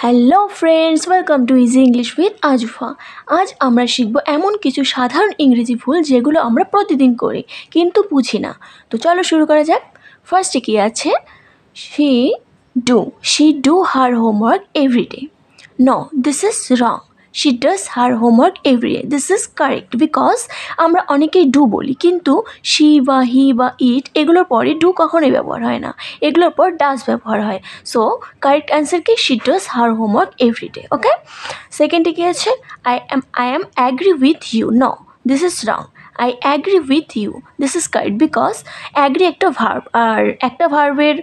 Hello friends, welcome to easy English with Azufa. আজ আমরা শিখব এমন কিছু সাধারণ ইংরেজি ভুল যেগুলো আমরা প্রতিদিন করি কিন্তু বুঝি না। তো চলো শুরু করা যাক। ফার্স্টে কি আছে? She do her homework everyday. No, this is wrong. She does her homework every day. This is correct because আমরা অনেকেই ডু বলি কিন্তু she বা he বা it এগুলোর পরে ডু কখনোই ব্যবহার হয় না, এগুলোর পর ডাজ ব্যবহার হয়। সো কারেক্ট অ্যান্সার কি? she does her homework every day. ওকে, সেকেন্ডে কি আছে? I am agree with you. No, this is wrong. I agree with you. This is correct because agree একটা ভার্ব, আর একটা ভার্বের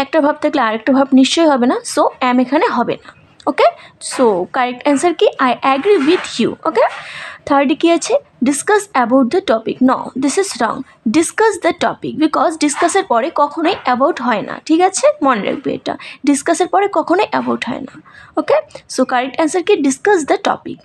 একটা ভাব থাকলে আরেকটা ভাব নিশ্চয়ই হবে না, সো am এখানে হবে না। ওকে, সো কারেক্ট অ্যান্সার কি? I agree with you. Okay, থার্ডে কী আছে? Discuss about the topic. No, this is wrong. Discuss the topic because ডিসকাসের পরে কখনোই অ্যাবাউট হয় না, ঠিক আছে, মনে রাখবে এটা, ডিসকাসের পরে কখনোই অ্যাবাউট হয় না। ওকে, সো কারেক্ট অ্যান্সার কি? Discuss the topic.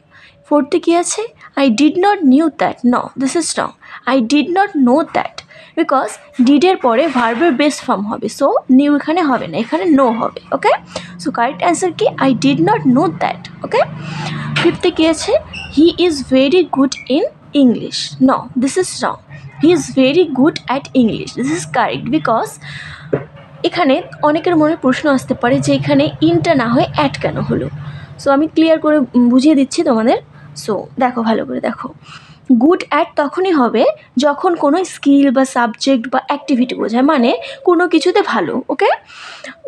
ফোর্থে কী আছে? I did not knew that. No, this is wrong. I did not know that because ডিডের পরে ভার্বের বেস ফর্ম হবে, সো নিউ এখানে হবে না, এখানে নো হবে। ওকে, সো কারেক্ট অ্যান্সার কি? I did not know that. Okay, ফিফথে কী আছে? He is very good in English. No, this is wrong. He is very good at English. This is correct because এখানে অনেকের মনে প্রশ্ন আসতে পারে যে এখানে ইনটা না হয়ে অ্যাট কেন হলো। সো আমি ক্লিয়ার করে বুঝিয়ে দিচ্ছি তোমাদের। সো দেখো, ভালো করে দেখো। গুড অ্যাট তখনই হবে যখন কোনো স্কিল বা সাবজেক্ট বা অ্যাক্টিভিটি বোঝায়, মানে কোনো কিছুতে ভালো। ওকে,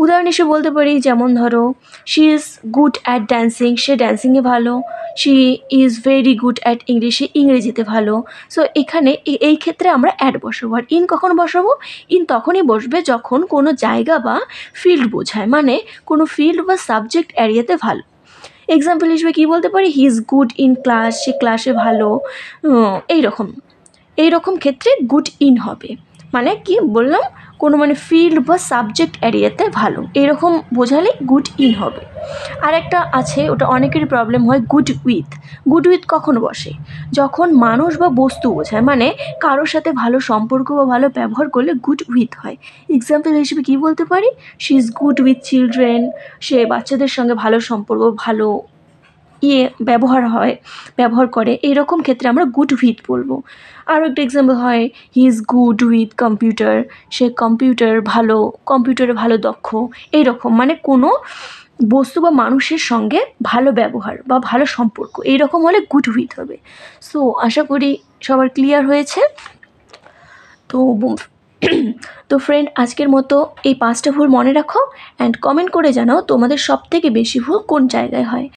উদাহরণ হিসেবে বলতে পারি, যেমন ধরো she is good at dancing, সে ড্যান্সিংয়ে ভালো। She is very good at English, সে ইংরেজিতে ভালো। সো এখানে এই ক্ষেত্রে আমরা অ্যাট বসাবো। আর ইন কখন বসাবো? ইন তখনই বসবে যখন কোনো জায়গা বা ফিল্ড বোঝায়, মানে কোনো ফিল্ড বা সাবজেক্ট এরিয়াতে ভালো। এক্সাম্পল হিসেবে কী বলতে পারি? He is good in class, সে ক্লাসে ভালো। এইরকম ক্ষেত্রে গুড ইন হবে, মানে কি বললাম, কোনো মানে ফিল্ড বা সাবজেক্ট এরিয়াতে ভালো, এরকম বোঝালে গুড ইন হবে। আর একটা আছে, ওটা অনেকেরই প্রবলেম হয়, গুড উইথ। গুড উইথ কখন বসে? যখন মানুষ বা বস্তু বোঝায়, মানে কারোর সাথে ভালো সম্পর্ক বা ভালো ব্যবহার করলে গুড উইথ হয়। এক্সাম্পল হিসেবে কী বলতে পারি? She is good with children, সে বাচ্চাদের সঙ্গে ভালো সম্পর্ক, ভালো ব্যবহার করে, এইরকম ক্ষেত্রে আমরা গুড উইথ বলবো। আরও একটা এক্সাম্পল হয়, he is good with computer, সে কম্পিউটারে ভালো দক্ষ। এইরকম মানে কোনো বস্তু বা মানুষের সঙ্গে ভালো ব্যবহার বা ভালো সম্পর্ক, এইরকম হলে গুড উইথ হবে। সো আশা করি সবার ক্লিয়ার হয়েছে। তো ফ্রেন্ড, আজকের মতো এই 5টা ভুল মনে রাখো অ্যান্ড কমেন্ট করে জানাও তোমাদের সবথেকে বেশি ভুল কোন জায়গায় হয়।